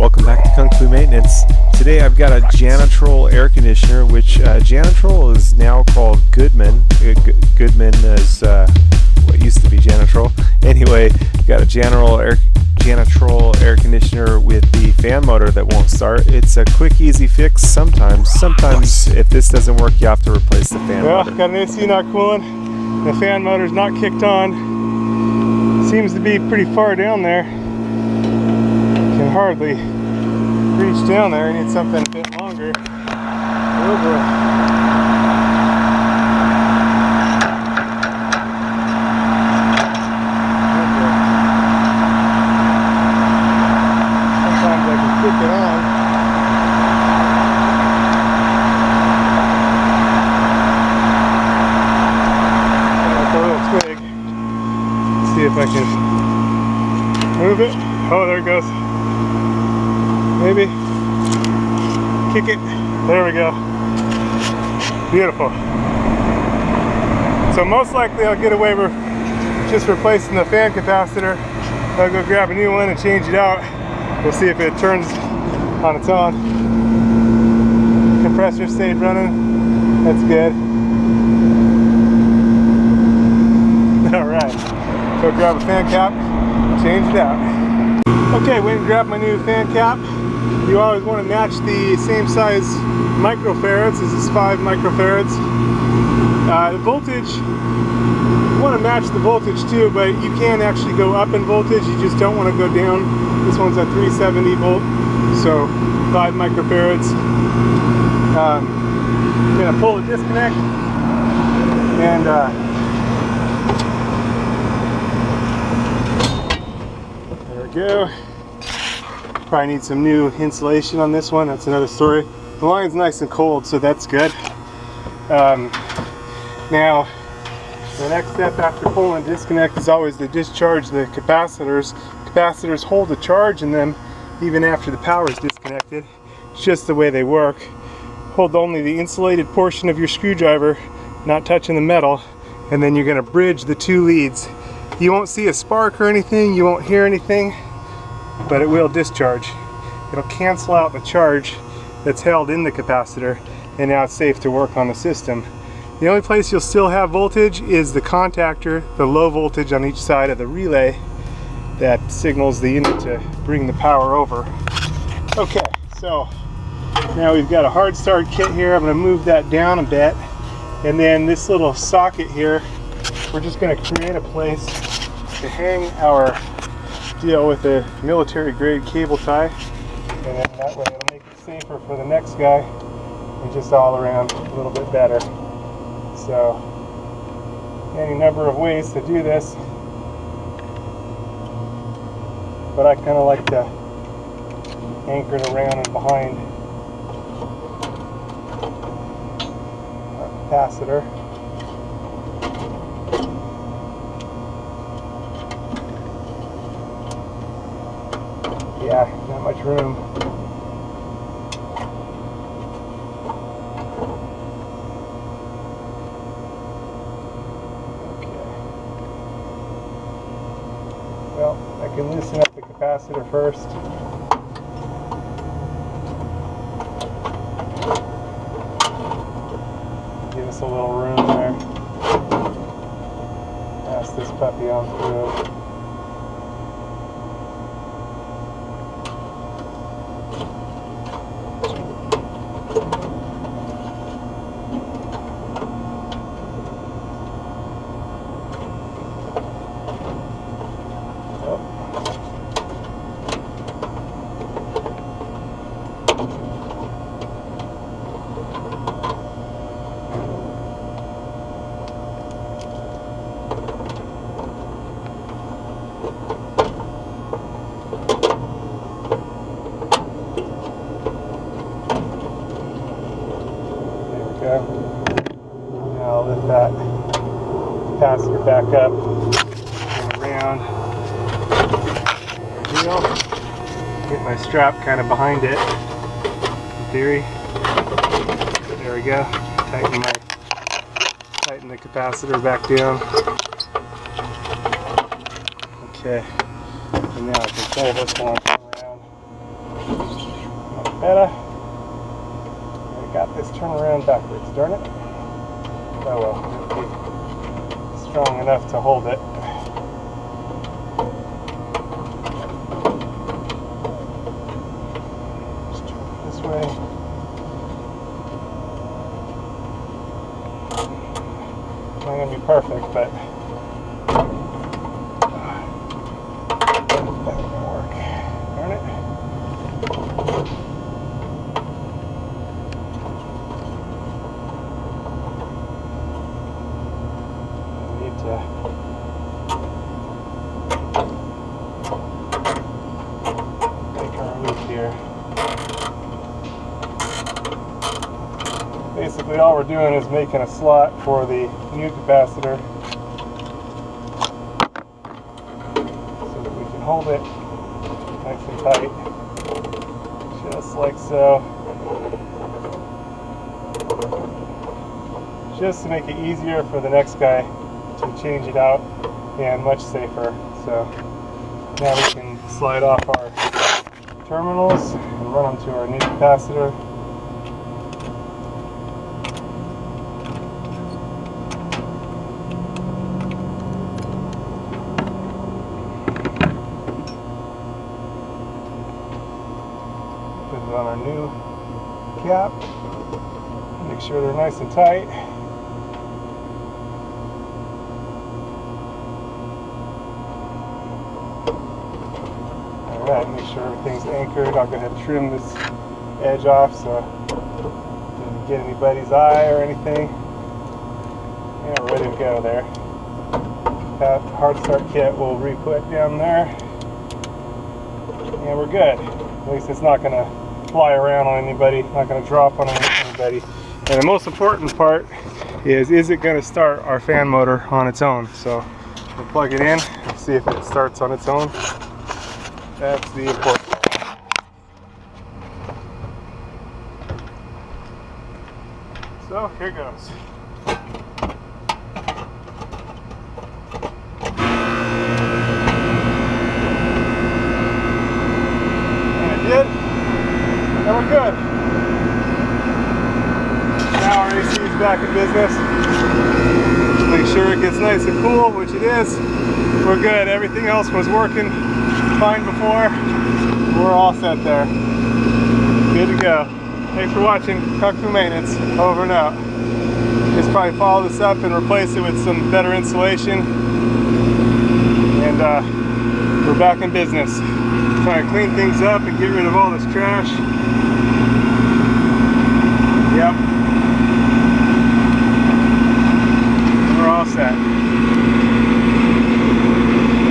Welcome back to Kung Fu Maintenance. Today I've got a Janitrol air conditioner, which Janitrol is now called Goodman. Goodman is what used to be Janitrol. Anyway, got a Janitrol air conditioner with the fan motor that won't start. It's a quick, easy fix sometimes. Sometimes if this doesn't work, you have to replace the fan motor. Got an AC not cooling. The fan motor's not kicked on. Seems to be pretty far down there. Can hardly reach down there. I need something a bit longer. Oh boy. Sometimes I can kick it on. Like a little twig. Let's see if I can move it. Oh, there it goes. Maybe kick it. There we go. Beautiful. So most likely I'll get away with just replacing the fan capacitor. I'll go grab a new one and change it out. We'll see if it turns on its own. Compressor stayed running. That's good. Alright. Go grab a fan cap, change it out. Okay, went and grabbed my new fan cap. You always want to match the same size microfarads. This is 5 microfarads. The voltage, you want to match the voltage too, but you can actually go up in voltage. You just don't want to go down. This one's a 370 volt, so 5 microfarads. I'm going to pull the disconnect and there we go. Probably need some new insulation on this one. That's another story. The line's nice and cold, so that's good. Now, the next step after pulling the disconnect is always to discharge the capacitors. Capacitors hold a charge in them even after the power is disconnected. It's just the way they work. Hold only the insulated portion of your screwdriver, not touching the metal, and then you're going to bridge the 2 leads. You won't see a spark or anything, you won't hear anything, but it will discharge. It'll cancel out the charge that's held in the capacitor, and now it's safe to work on the system. The only place you'll still have voltage is the contactor, the low voltage on each side of the relay that signals the unit to bring the power over. Okay, so now we've got a hard start kit here. I'm going to move that down a bit, and then this little socket here, we're just going to create a place to hang our deal with a military grade cable tie, and then that way it'll make it safer for the next guy and just all around a little bit better. So any number of ways to do this, but I kind of like to anchor it around and behind our capacitor. Yeah, not much room. Okay. Well, I can loosen up the capacitor first. Give us a little room there. Pass this puppy on through. Now I'll lift that capacitor back up and around. There we go. Get my strap kind of behind it, in theory. There we go. Tighten the capacitor back down. Okay. And now I can pull this one around. better. I got this turn around backwards, darn it. Oh well, it'll be strong enough to hold it. Just turn it this way. Not gonna be perfect, but that won't work. Darn it. Need to make our loop here. Basically, all we're doing is making a slot for the new capacitor so that we can hold it nice and tight, just like so, just to make it easier for the next guy to change it out and much safer. So now we can slide off our terminals and run them to our new capacitor. Put it on our new cap. Make sure they're nice and tight. Alright, make sure everything's anchored. I'll go ahead and trim this edge off so it doesn't get anybody's eye or anything. And we're ready to go there. That hard start kit will re-put down there. And we're good. At least it's not going to fly around on anybody, not going to drop on anybody. And the most important part is it going to start our fan motor on its own? So we'll plug it in and see if it starts on its own. That's the important part. So here goes. And we're good. Now our AC is back in business. Make sure it gets nice and cool, which it is. We're good. Everything else was working fine before. We're all set there. Good to go. Thanks for watching Kung Fu Maintenance. Over and out. Just probably follow this up and replace it with some better insulation. And we're back in business. Trying to clean things up and get rid of all this trash. Yep. We're all set.